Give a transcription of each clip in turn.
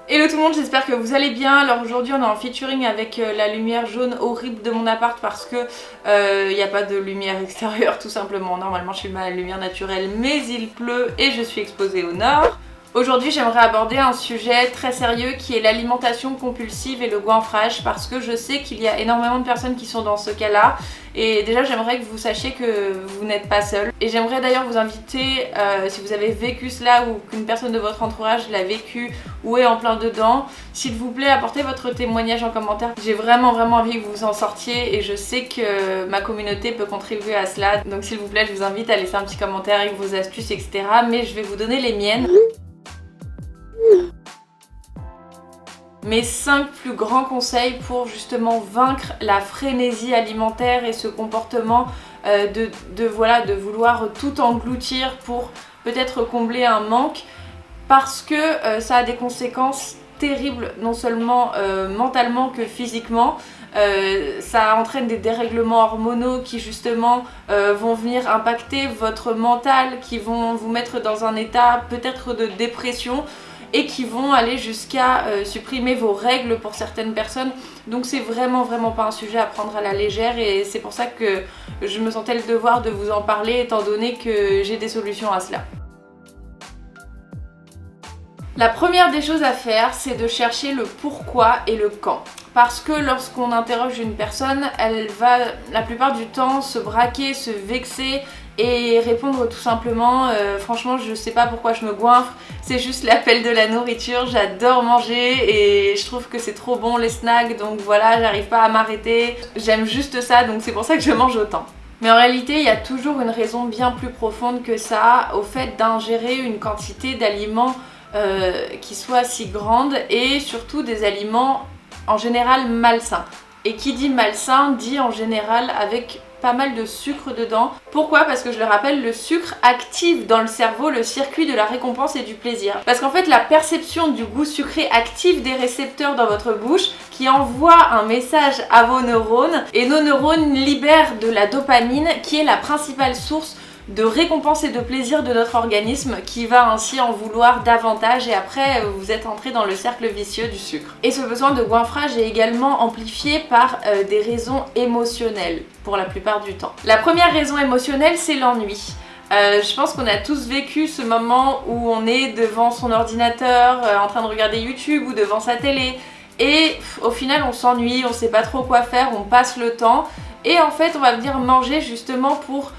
Hello tout le monde, j'espère que vous allez bien. Alors aujourd'hui on est en featuring avec la lumière jaune horrible de mon appart parce que il n'y a pas de lumière extérieure tout simplement. Normalement je suis ma lumière naturelle mais il pleut et je suis exposée au nord. Aujourd'hui j'aimerais aborder un sujet très sérieux qui est l'alimentation compulsive et le goinfrage parce que je sais qu'il y a énormément de personnes qui sont dans ce cas-là et déjà j'aimerais que vous sachiez que vous n'êtes pas seul. Et j'aimerais d'ailleurs vous inviter, si vous avez vécu cela ou qu'une personne de votre entourage l'a vécu ou est en plein dedans, s'il vous plaît apportez votre témoignage en commentaire. J'ai vraiment envie que vous en sortiez et je sais que ma communauté peut contribuer à cela. Donc s'il vous plaît je vous invite à laisser un petit commentaire avec vos astuces etc. Mais je vais vous donner les miennes. Mes 5 plus grands conseils pour justement vaincre la frénésie alimentaire et ce comportement de vouloir tout engloutir pour peut-être combler un manque parce que ça a des conséquences terribles non seulement mentalement que physiquement. Ça entraîne des dérèglements hormonaux qui justement vont venir impacter votre mental, qui vont vous mettre dans un état peut-être de dépression et qui vont aller jusqu'à supprimer vos règles pour certaines personnes. Donc c'est vraiment pas un sujet à prendre à la légère et c'est pour ça que je me sentais le devoir de vous en parler étant donné que j'ai des solutions à cela. La première des choses à faire, c'est de chercher le pourquoi et le quand. Parce que lorsqu'on interroge une personne, elle va la plupart du temps se braquer, se vexer et répondre tout simplement franchement je sais pas pourquoi je me goinfre, c'est juste l'appel de la nourriture, j'adore manger et je trouve que c'est trop bon les snacks donc voilà j'arrive pas à m'arrêter, j'aime juste ça donc c'est pour ça que je mange autant. Mais en réalité il y a toujours une raison bien plus profonde que ça au fait d'ingérer une quantité d'aliments qui soit si grande et surtout des aliments en général malsains. Et qui dit malsain dit en général avec pas mal de sucre dedans. Pourquoi? Parce que je le rappelle, le sucre active dans le cerveau le circuit de la récompense et du plaisir. Parce qu'en fait la perception du goût sucré active des récepteurs dans votre bouche qui envoient un message à vos neurones et nos neurones libèrent de la dopamine qui est la principale source de récompense et de plaisir de notre organisme qui va ainsi en vouloir davantage et après vous êtes entré dans le cercle vicieux du sucre. Et ce besoin de goinfrage est également amplifié par des raisons émotionnelles pour la plupart du temps. La première raison émotionnelle c'est l'ennui. Je pense qu'on a tous vécu ce moment où on est devant son ordinateur en train de regarder YouTube ou devant sa télé et au final on s'ennuie, on sait pas trop quoi faire, on passe le temps et en fait on va venir manger justement pour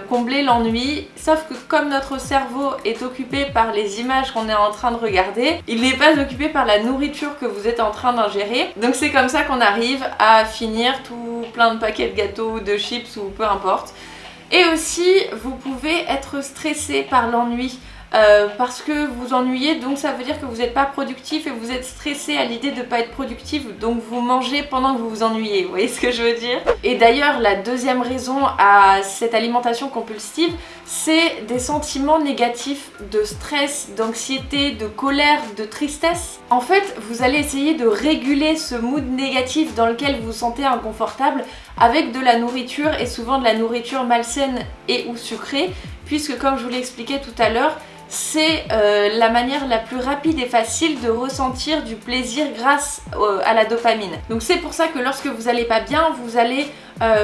combler l'ennui, sauf que comme notre cerveau est occupé par les images qu'on est en train de regarder, il n'est pas occupé par la nourriture que vous êtes en train d'ingérer. Donc c'est comme ça qu'on arrive à finir tout plein de paquets de gâteaux, de chips ou peu importe. Et aussi vous pouvez être stressé par l'ennui. Parce que vous ennuyez, donc ça veut dire que vous n'êtes pas productif et vous êtes stressé à l'idée de ne pas être productif, donc vous mangez pendant que vous vous ennuyez, vous voyez ce que je veux dire? Et d'ailleurs la deuxième raison à cette alimentation compulsive, c'est des sentiments négatifs de stress, d'anxiété, de colère, de tristesse. En fait, vous allez essayer de réguler ce mood négatif dans lequel vous vous sentez inconfortable avec de la nourriture et souvent de la nourriture malsaine et ou sucrée, puisque comme je vous l'ai expliqué tout à l'heure, c'est la manière la plus rapide et facile de ressentir du plaisir grâce à la dopamine. Donc c'est pour ça que lorsque vous allez pas bien, vous allez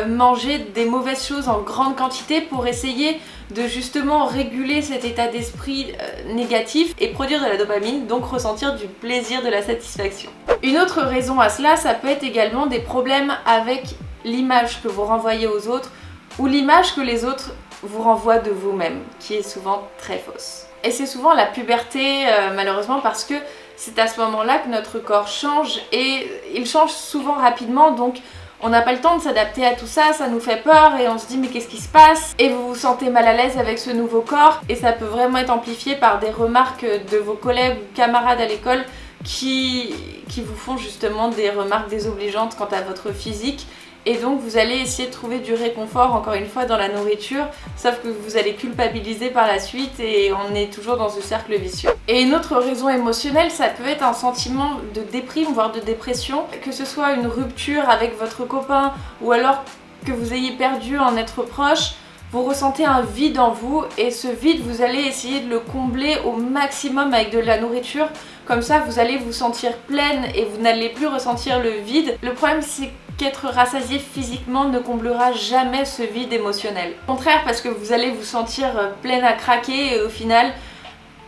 manger des mauvaises choses en grande quantité pour essayer de justement réguler cet état d'esprit négatif et produire de la dopamine, donc ressentir du plaisir, de la satisfaction. Une autre raison à cela, ça peut être également des problèmes avec l'image que vous renvoyez aux autres ou l'image que les autres vous renvoient de vous-même, qui est souvent très fausse. Et c'est souvent la puberté malheureusement parce que c'est à ce moment-là que notre corps change et il change souvent rapidement donc on n'a pas le temps de s'adapter à tout ça, ça nous fait peur et on se dit mais qu'est-ce qui se passe? Et vous vous sentez mal à l'aise avec ce nouveau corps et ça peut vraiment être amplifié par des remarques de vos collègues ou camarades à l'école qui vous font justement des remarques désobligeantes quant à votre physique. Et donc vous allez essayer de trouver du réconfort encore une fois dans la nourriture, sauf que vous allez culpabiliser par la suite et on est toujours dans ce cercle vicieux. Et une autre raison émotionnelle, ça peut être un sentiment de déprime, voire de dépression, que ce soit une rupture avec votre copain ou alors que vous ayez perdu un être proche. Vous ressentez un vide en vous et ce vide vous allez essayer de le combler au maximum avec de la nourriture Comme ça, vous allez vous sentir pleine et vous n'allez plus ressentir le vide. Le problème, c'est qu'être rassasié physiquement ne comblera jamais ce vide émotionnel. Au contraire, parce que vous allez vous sentir pleine à craquer et au final,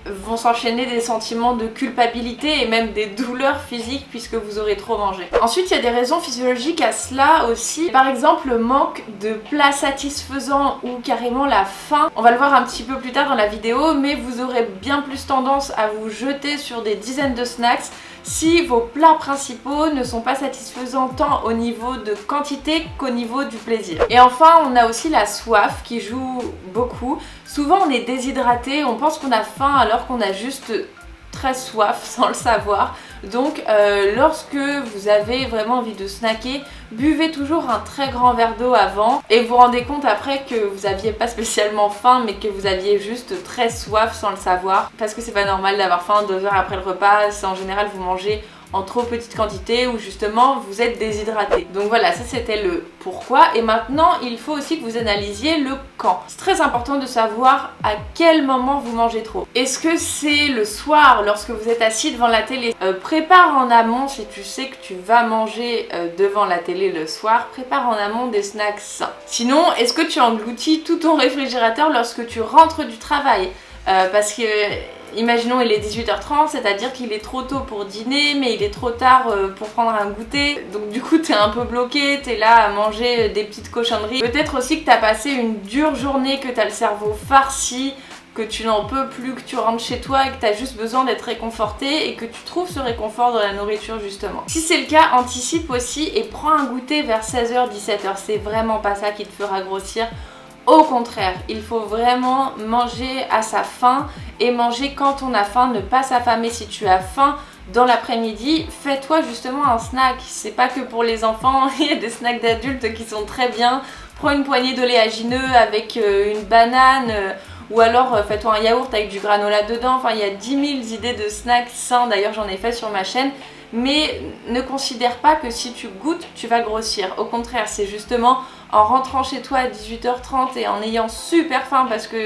vont s'enchaîner des sentiments de culpabilité et même des douleurs physiques puisque vous aurez trop mangé. Ensuite, il y a des raisons physiologiques à cela aussi. Par exemple, le manque de plats satisfaisants ou carrément la faim. On va le voir un petit peu plus tard dans la vidéo, mais vous aurez bien plus tendance à vous jeter sur des dizaines de snacks si vos plats principaux ne sont pas satisfaisants tant au niveau de quantité qu'au niveau du plaisir. Et enfin, on a aussi la soif qui joue beaucoup. Souvent on est déshydraté, on pense qu'on a faim alors qu'on a juste très soif sans le savoir. Donc lorsque vous avez vraiment envie de snacker, buvez toujours un très grand verre d'eau avant et vous vous rendez compte après que vous n'aviez pas spécialement faim mais que vous aviez juste très soif sans le savoir, parce que c'est pas normal d'avoir faim 2 heures après le repas. C'est en général vous mangez en trop petite quantité ou justement vous êtes déshydraté. Donc voilà, ça c'était le pourquoi. Et maintenant il faut aussi que vous analysiez le quand. C'est très important de savoir à quel moment vous mangez trop. Est-ce que c'est le soir lorsque vous êtes assis devant la télé? Prépare en amont, si tu sais que tu vas manger devant la télé le soir, prépare en amont des snacks sains. Sinon, est-ce que tu engloutis tout ton réfrigérateur lorsque tu rentres du travail? Parce que imaginons il est 18h30, c'est-à-dire qu'il est trop tôt pour dîner mais il est trop tard pour prendre un goûter. Donc du coup t'es un peu bloqué, t'es là à manger des petites cochonneries. Peut-être aussi que t'as passé une dure journée, que t'as le cerveau farci, que tu n'en peux plus, que tu rentres chez toi et que tu as juste besoin d'être réconforté et que tu trouves ce réconfort dans la nourriture justement. Si c'est le cas, anticipe aussi et prends un goûter vers 16h, 17h. C'est vraiment pas ça qui te fera grossir. Au contraire, il faut vraiment manger à sa faim et manger quand on a faim, ne pas s'affamer. Si tu as faim dans l'après-midi, fais-toi justement un snack. C'est pas que pour les enfants, il y a des snacks d'adultes qui sont très bien. Prends une poignée d'oléagineux avec une banane ou alors fais-toi un yaourt avec du granola dedans. Enfin, il y a 10 000 idées de snacks sains, d'ailleurs j'en ai fait sur ma chaîne. Mais ne considère pas que si tu goûtes, tu vas grossir. Au contraire, c'est justement en rentrant chez toi à 18h30 et en ayant super faim parce que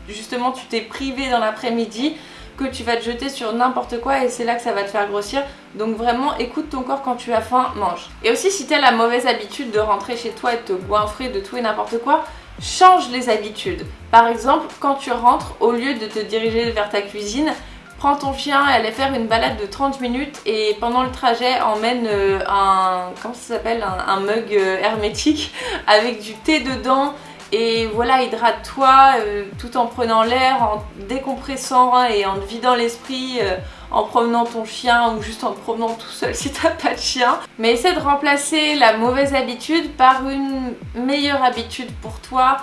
justement tu t'es privé dans l'après-midi que tu vas te jeter sur n'importe quoi et c'est là que ça va te faire grossir. Donc vraiment, écoute ton corps, quand tu as faim, mange. Et aussi, si tu as la mauvaise habitude de rentrer chez toi et de te goinfrer de tout et n'importe quoi, change les habitudes. Par exemple, quand tu rentres, au lieu de te diriger vers ta cuisine, prends ton chien et allez faire une balade de 30 minutes et pendant le trajet emmène un mug hermétique avec du thé dedans et voilà, hydrate-toi tout en prenant l'air, en décompressant et en te vidant l'esprit, en promenant ton chien ou juste en te promenant tout seul si t'as pas de chien. Mais essaie de remplacer la mauvaise habitude par une meilleure habitude pour toi,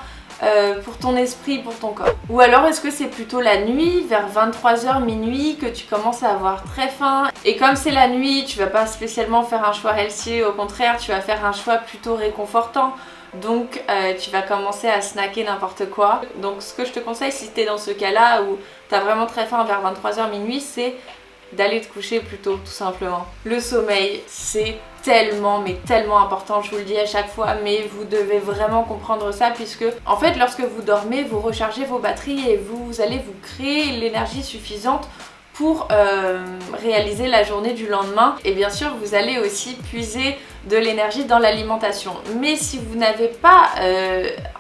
pour ton esprit, pour ton corps. Ou alors est-ce que c'est plutôt la nuit, vers 23h, minuit, que tu commences à avoir très faim et comme c'est la nuit, tu vas pas spécialement faire un choix healthy, au contraire tu vas faire un choix plutôt réconfortant. Donc tu vas commencer à snacker n'importe quoi. Donc ce que je te conseille si tu es dans ce cas-là où tu as vraiment très faim vers 23h, minuit, c'est d'aller te coucher plus tôt, tout simplement. Le sommeil, c'est tellement mais tellement important, je vous le dis à chaque fois, mais vous devez vraiment comprendre ça puisque en fait lorsque vous dormez, vous rechargez vos batteries et vous allez vous créer l'énergie suffisante pour réaliser la journée du lendemain. Et bien sûr, vous allez aussi puiser de l'énergie dans l'alimentation. Mais si vous n'avez pas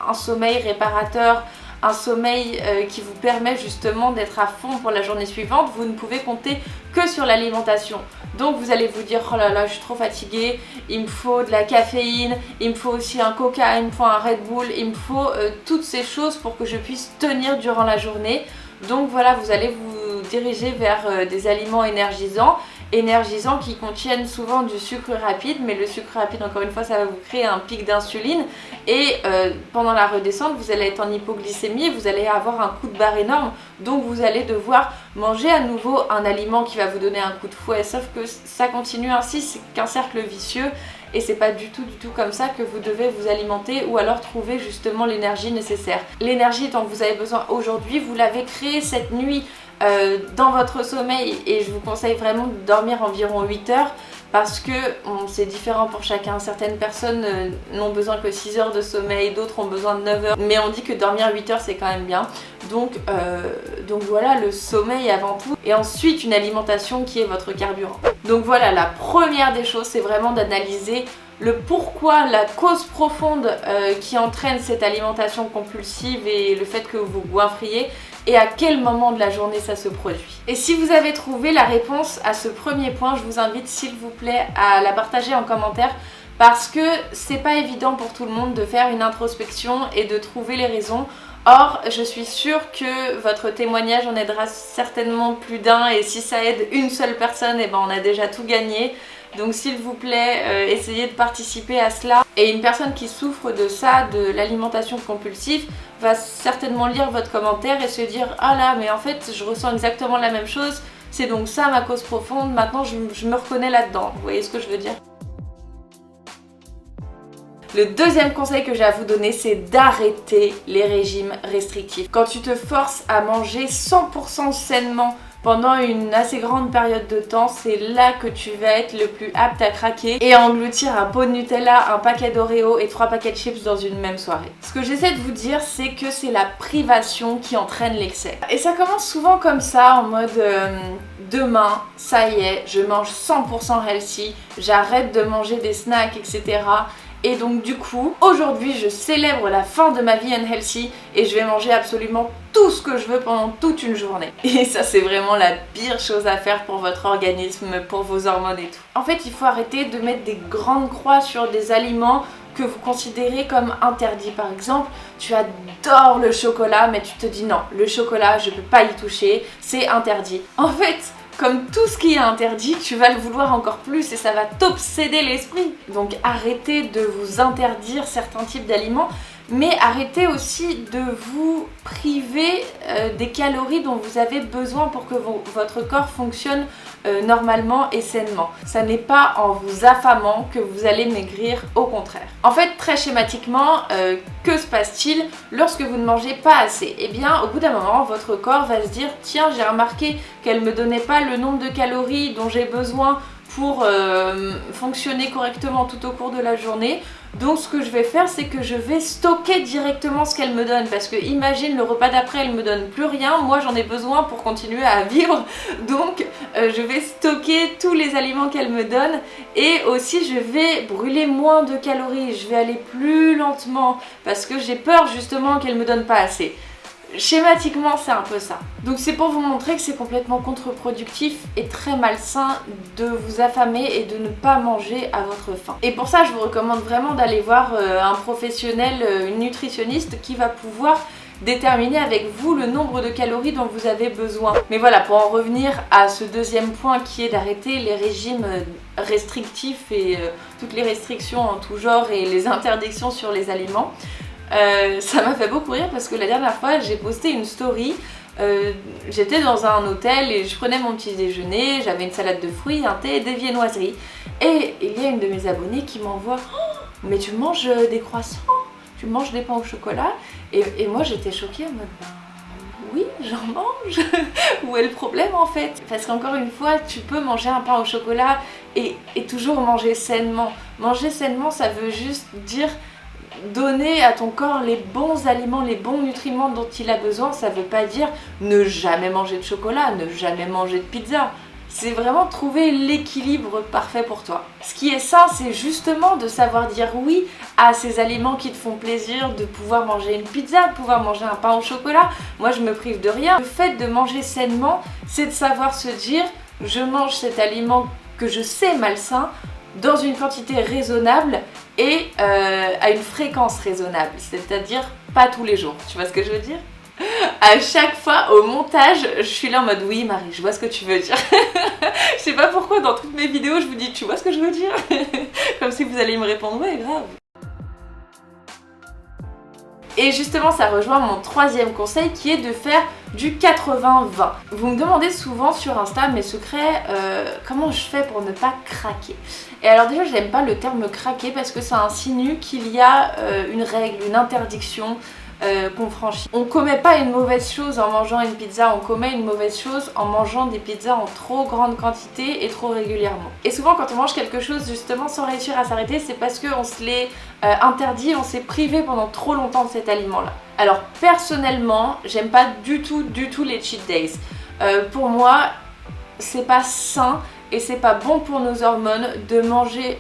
un sommeil réparateur, un sommeil qui vous permet justement d'être à fond pour la journée suivante, vous ne pouvez compter que sur l'alimentation. Donc vous allez vous dire, oh là là, je suis trop fatiguée, il me faut de la caféine, il me faut aussi un coca, il me faut un Red Bull, il me faut toutes ces choses pour que je puisse tenir durant la journée. Donc voilà, vous allez vous diriger vers des aliments énergisants qui contiennent souvent du sucre rapide, mais le sucre rapide, encore une fois, ça va vous créer un pic d'insuline et pendant la redescente, vous allez être en hypoglycémie et vous allez avoir un coup de barre énorme, donc vous allez devoir manger à nouveau un aliment qui va vous donner un coup de fouet, sauf que ça continue ainsi, c'est qu'un cercle vicieux. Et c'est pas du tout comme ça que vous devez vous alimenter ou alors trouver justement l'énergie nécessaire. L'énergie dont vous avez besoin aujourd'hui, vous l'avez créée cette nuit dans votre sommeil et je vous conseille vraiment de dormir environ 8 heures parce que c'est différent pour chacun. Certaines personnes n'ont besoin que 6 heures de sommeil, d'autres ont besoin de 9 heures, mais on dit que dormir 8 heures c'est quand même bien. Donc voilà, le sommeil avant tout, et ensuite une alimentation qui est votre carburant. Donc voilà, la première des choses, c'est vraiment d'analyser le pourquoi, la cause profonde qui entraîne cette alimentation compulsive et le fait que vous goinfriez, et à quel moment de la journée ça se produit. Et si vous avez trouvé la réponse à ce premier point, je vous invite s'il vous plaît à la partager en commentaire, parce que c'est pas évident pour tout le monde de faire une introspection et de trouver les raisons. Or, je suis sûre que votre témoignage en aidera certainement plus d'un, et si ça aide une seule personne, et ben on a déjà tout gagné. Donc s'il vous plaît, essayez de participer à cela. Et une personne qui souffre de ça, de l'alimentation compulsive, va certainement lire votre commentaire et se dire « Ah là, mais en fait, je ressens exactement la même chose, c'est donc ça ma cause profonde, maintenant je me reconnais là-dedans. » Vous voyez ce que je veux dire ? Le deuxième conseil que j'ai à vous donner, c'est d'arrêter les régimes restrictifs. Quand tu te forces à manger 100% sainement pendant une assez grande période de temps, c'est là que tu vas être le plus apte à craquer et à engloutir un pot de Nutella, un paquet d'Oreo et 3 paquets de chips dans une même soirée. Ce que j'essaie de vous dire, c'est que c'est la privation qui entraîne l'excès. Et ça commence souvent comme ça, en mode demain, ça y est, je mange 100% healthy, j'arrête de manger des snacks, etc. Et donc du coup, aujourd'hui je célèbre la fin de ma vie unhealthy et je vais manger absolument tout ce que je veux pendant toute une journée. Et ça c'est vraiment la pire chose à faire pour votre organisme, pour vos hormones et tout. En fait, il faut arrêter de mettre des grandes croix sur des aliments que vous considérez comme interdits. Par exemple, tu adores le chocolat mais tu te dis non, le chocolat je peux pas y toucher, c'est interdit. En fait, comme tout ce qui est interdit, tu vas le vouloir encore plus et ça va t'obséder l'esprit. Donc arrêtez de vous interdire certains types d'aliments, mais arrêtez aussi de vous priver des calories dont vous avez besoin pour que votre corps fonctionne normalement et sainement. Ça n'est pas en vous affamant que vous allez maigrir, au contraire. En fait, très schématiquement, que se passe-t-il lorsque vous ne mangez pas assez? Eh bien, au bout d'un moment, votre corps va se dire « Tiens, j'ai remarqué qu'elle me donnait pas le nombre de calories dont j'ai besoin pour fonctionner correctement tout au cours de la journée. Donc ce que je vais faire, c'est que je vais stocker directement ce qu'elle me donne, parce que imagine le repas d'après, elle me donne plus rien, moi j'en ai besoin pour continuer à vivre, donc je vais stocker tous les aliments qu'elle me donne, et aussi je vais brûler moins de calories, je vais aller plus lentement, parce que j'ai peur justement qu'elle me donne pas assez. Schématiquement, c'est un peu ça. Donc c'est pour vous montrer que c'est complètement contre-productif et très malsain de vous affamer et de ne pas manger à votre faim. Et pour ça, je vous recommande vraiment d'aller voir un professionnel, une nutritionniste qui va pouvoir déterminer avec vous le nombre de calories dont vous avez besoin. Mais voilà, pour en revenir à ce deuxième point qui est d'arrêter les régimes restrictifs et toutes les restrictions en tout genre et les interdictions sur les aliments, ça m'a fait beaucoup rire parce que la dernière fois j'ai posté une story, j'étais dans un hôtel et je prenais mon petit déjeuner, j'avais une salade de fruits, un thé et des viennoiseries, et il y a une de mes abonnées qui m'envoie oh, mais tu manges des croissants, tu manges des pains au chocolat, et moi j'étais choquée en mode oui, j'en mange. Où est le problème en fait? Parce qu'encore une fois, tu peux manger un pain au chocolat et toujours manger sainement. Manger sainement, ça veut juste dire donner à ton corps les bons aliments, les bons nutriments dont il a besoin. Ça veut pas dire ne jamais manger de chocolat, ne jamais manger de pizza. C'est vraiment trouver l'équilibre parfait pour toi. Ce qui est sain, c'est justement de savoir dire oui à ces aliments qui te font plaisir, de pouvoir manger une pizza, de pouvoir manger un pain au chocolat. Moi, je me prive de rien. Le fait de manger sainement, c'est de savoir se dire je mange cet aliment que je sais malsain dans une quantité raisonnable et à une fréquence raisonnable, c'est-à-dire pas tous les jours. Tu vois ce que je veux dire? À chaque fois au montage, je suis là en mode oui Marie, je vois ce que tu veux dire. Je sais pas pourquoi dans toutes mes vidéos je vous dis tu vois ce que je veux dire. Comme si vous alliez me répondre ouais grave. Et justement ça rejoint mon troisième conseil qui est de faire du 80-20. Vous me demandez souvent sur Insta mes secrets, comment je fais pour ne pas craquer. Et alors déjà j'aime pas le terme craquer parce que ça insinue qu'il y a une règle, une interdiction, qu'on franchit. On commet pas une mauvaise chose en mangeant une pizza, on commet une mauvaise chose en mangeant des pizzas en trop grande quantité et trop régulièrement. Et souvent quand on mange quelque chose justement sans réussir à s'arrêter, c'est parce qu'on se l'est interdit, on s'est privé pendant trop longtemps de cet aliment-là. Alors personnellement, j'aime pas du tout les cheat days. Pour moi, c'est pas sain et c'est pas bon pour nos hormones de manger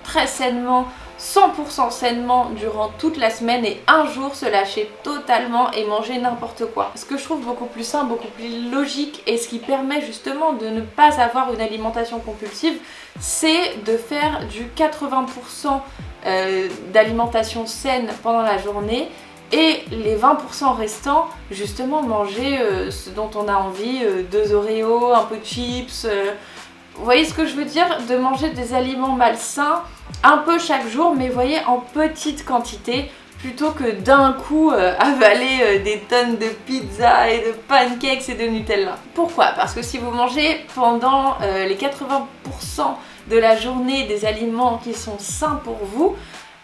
très sainement, 100% sainement durant toute la semaine et un jour se lâcher totalement et manger n'importe quoi. Ce que je trouve beaucoup plus sain, beaucoup plus logique et ce qui permet justement de ne pas avoir une alimentation compulsive, c'est de faire du 80% d'alimentation saine pendant la journée et les 20% restants, justement manger ce dont on a envie, 2 Oreos, un peu de chips. Vous voyez ce que je veux dire? De manger des aliments malsains un peu chaque jour, mais vous voyez, en petite quantité, plutôt que d'un coup avaler des tonnes de pizza et de pancakes et de Nutella. Pourquoi? Parce que si vous mangez pendant les 80% de la journée des aliments qui sont sains pour vous,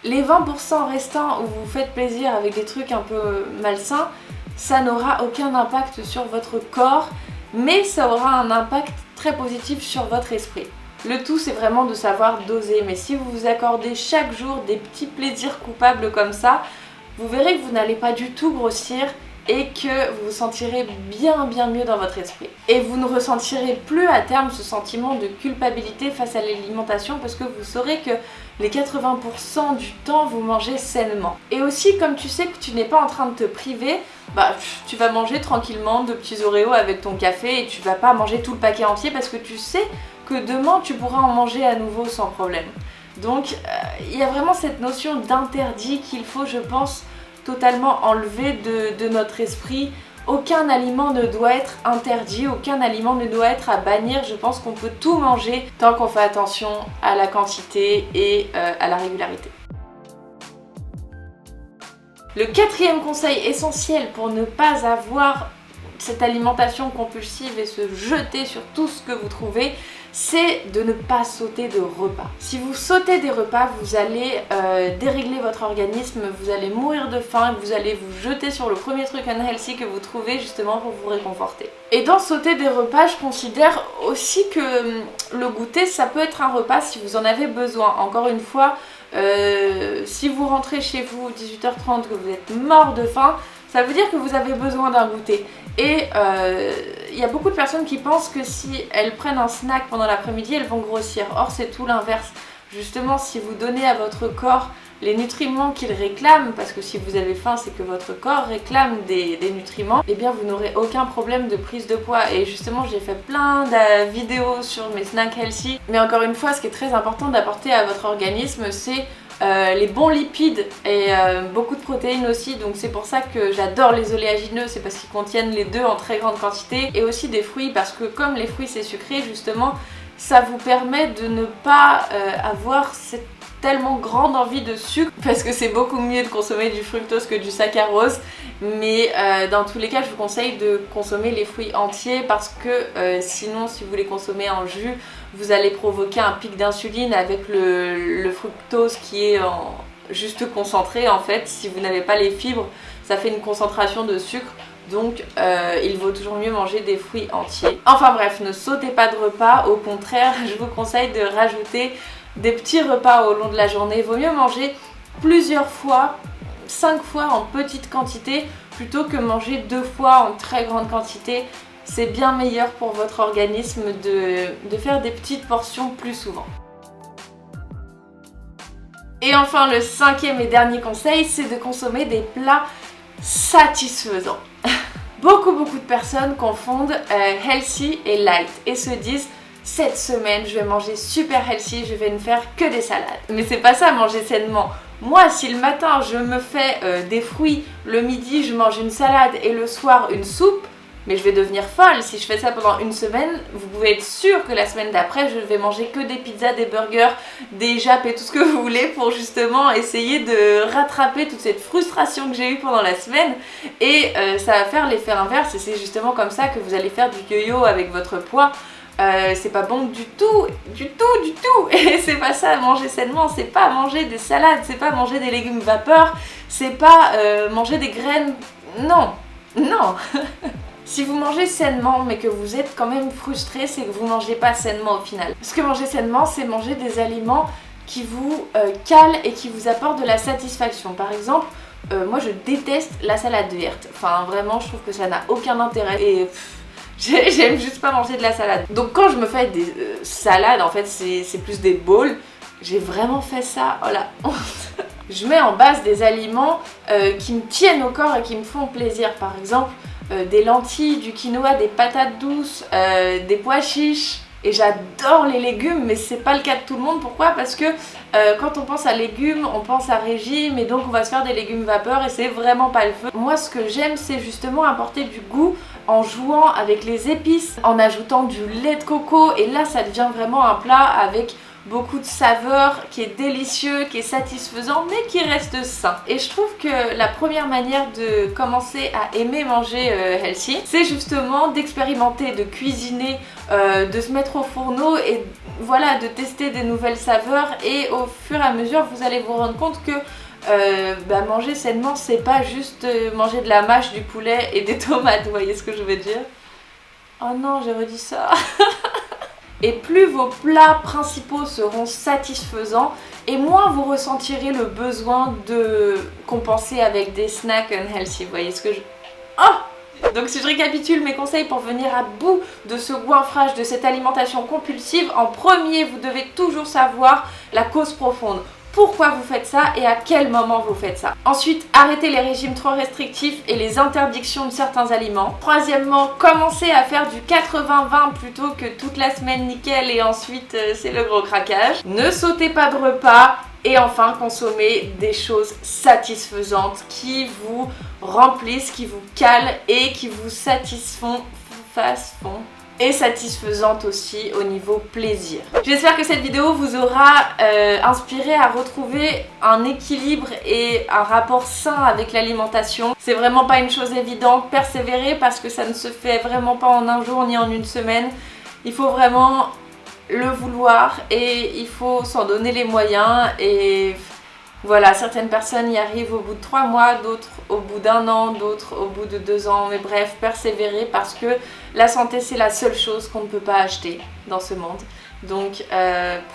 les 20% restants où vous vous faites plaisir avec des trucs un peu malsains, ça n'aura aucun impact sur votre corps, mais ça aura un impact très positif sur votre esprit. Le tout, c'est vraiment de savoir doser, mais si vous vous accordez chaque jour des petits plaisirs coupables comme ça, vous verrez que vous n'allez pas du tout grossir et que vous vous sentirez bien mieux dans votre esprit. Et vous ne ressentirez plus à terme ce sentiment de culpabilité face à l'alimentation parce que vous saurez que les 80% du temps vous mangez sainement. Et aussi, comme tu sais que tu n'es pas en train de te priver, tu vas manger tranquillement 2 petits Oreos avec ton café et tu vas pas manger tout le paquet entier parce que tu sais que demain tu pourras en manger à nouveau sans problème. Donc il y a vraiment cette notion d'interdit qu'il faut, je pense, totalement enlever de notre esprit. Aucun aliment ne doit être interdit, aucun aliment ne doit être à bannir. Je pense qu'on peut tout manger tant qu'on fait attention à la quantité et à la régularité. Le 4e conseil essentiel pour ne pas avoir cette alimentation compulsive et se jeter sur tout ce que vous trouvez, c'est de ne pas sauter de repas. Si vous sautez des repas, vous allez dérégler votre organisme, vous allez mourir de faim, vous allez vous jeter sur le premier truc unhealthy que vous trouvez justement pour vous réconforter. Et dans sauter des repas, je considère aussi que le goûter, ça peut être un repas si vous en avez besoin. Encore une fois, si vous rentrez chez vous 18h30, que vous êtes mort de faim, ça veut dire que vous avez besoin d'un goûter. Et il y a beaucoup de personnes qui pensent que si elles prennent un snack pendant l'après-midi, elles vont grossir. Or, c'est tout l'inverse. Justement, si vous donnez à votre corps les nutriments qu'il réclame, parce que si vous avez faim, c'est que votre corps réclame des nutriments, et bien vous n'aurez aucun problème de prise de poids. Et justement, j'ai fait plein de vidéos sur mes snacks healthy. Mais encore une fois, ce qui est très important d'apporter à votre organisme, c'est les bons lipides et beaucoup de protéines aussi, donc c'est pour ça que j'adore les oléagineux, c'est parce qu'ils contiennent les deux en très grande quantité, et aussi des fruits, parce que comme les fruits c'est sucré justement, ça vous permet de ne pas avoir cette tellement grande envie de sucre, parce que c'est beaucoup mieux de consommer du fructose que du saccharose, mais dans tous les cas je vous conseille de consommer les fruits entiers parce que sinon si vous les consommez en jus, vous allez provoquer un pic d'insuline avec le fructose qui est juste concentré en fait. Si vous n'avez pas les fibres, ça fait une concentration de sucre. Donc il vaut toujours mieux manger des fruits entiers. Enfin bref, ne sautez pas de repas, au contraire, je vous conseille de rajouter des petits repas au long de la journée. Il vaut mieux manger plusieurs fois, 5 fois en petite quantité, plutôt que manger 2 fois en très grande quantité. C'est bien meilleur pour votre organisme de faire des petites portions plus souvent. Et enfin, le 5e et dernier conseil, c'est de consommer des plats satisfaisants. Beaucoup de personnes confondent healthy et light et se disent cette semaine je vais manger super healthy, je vais ne faire que des salades. Mais c'est pas ça manger sainement. Moi, si le matin je me fais des fruits, le midi je mange une salade et le soir une soupe, mais je vais devenir folle. Si je fais ça pendant une semaine, vous pouvez être sûr que la semaine d'après, je vais manger que des pizzas, des burgers, des jappes et tout ce que vous voulez pour justement essayer de rattraper toute cette frustration que j'ai eue pendant la semaine. Et ça va faire l'effet inverse et c'est justement comme ça que vous allez faire du yo-yo avec votre poids. c'est pas bon du tout. Et c'est pas ça, manger sainement, c'est pas manger des salades, c'est pas manger des légumes vapeur, c'est pas manger des graines. Non. Si vous mangez sainement mais que vous êtes quand même frustré, c'est que vous mangez pas sainement au final. Parce que manger sainement, c'est manger des aliments qui vous calent et qui vous apportent de la satisfaction. Par exemple, moi je déteste la salade verte. Enfin vraiment, je trouve que ça n'a aucun intérêt et j'aime juste pas manger de la salade. Donc quand je me fais des salades, en fait c'est plus des bowls. J'ai vraiment fait ça, oh la honte. Je mets en base des aliments qui me tiennent au corps et qui me font plaisir. Par exemple, des lentilles, du quinoa, des patates douces, des pois chiches. Et j'adore les légumes, mais c'est pas le cas de tout le monde. Pourquoi? Parce que quand on pense à légumes, on pense à régime et donc on va se faire des légumes vapeur et c'est vraiment pas le feu. Moi ce que j'aime c'est justement apporter du goût en jouant avec les épices, en ajoutant du lait de coco et là ça devient vraiment un plat avec beaucoup de saveurs, qui est délicieux, qui est satisfaisant mais qui reste sain. Et je trouve que la première manière de commencer à aimer manger healthy, c'est justement d'expérimenter, de cuisiner, de se mettre au fourneau et voilà, de tester des nouvelles saveurs et au fur et à mesure vous allez vous rendre compte que manger sainement c'est pas juste manger de la mâche, du poulet et des tomates, vous voyez ce que je veux dire? Oh non, j'ai redit ça. Et plus vos plats principaux seront satisfaisants et moins vous ressentirez le besoin de compenser avec des snacks unhealthy, vous voyez ce que je... Oh! Donc si je récapitule mes conseils pour venir à bout de ce goinfrage, de cette alimentation compulsive, en premier vous devez toujours savoir la cause profonde. Pourquoi vous faites ça et à quel moment vous faites ça. Ensuite, arrêtez les régimes trop restrictifs et les interdictions de certains aliments. Troisièmement, commencez à faire du 80-20 plutôt que toute la semaine nickel et ensuite c'est le gros craquage. Ne sautez pas de repas. Et enfin, consommez des choses satisfaisantes qui vous remplissent, qui vous calent et qui vous satisfont, et satisfaisante aussi au niveau plaisir. J'espère que cette vidéo vous aura inspiré à retrouver un équilibre et un rapport sain avec l'alimentation. C'est vraiment pas une chose évidente, persévérer parce que ça ne se fait vraiment pas en un jour ni en une semaine. Il faut vraiment le vouloir et il faut s'en donner les moyens et voilà, certaines personnes y arrivent au bout de 3 mois, d'autres au bout d'1 an, d'autres au bout de 2 ans, mais bref, persévérer parce que la santé c'est la seule chose qu'on ne peut pas acheter dans ce monde. Donc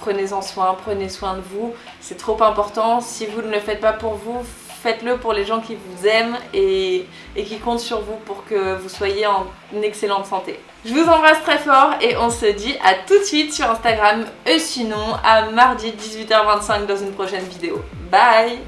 prenez-en soin, prenez soin de vous, c'est trop important. Si vous ne le faites pas pour vous, faites-le pour les gens qui vous aiment et qui comptent sur vous pour que vous soyez en excellente santé. Je vous embrasse très fort et on se dit à tout de suite sur Instagram et sinon à mardi 18h25 dans une prochaine vidéo. Bye!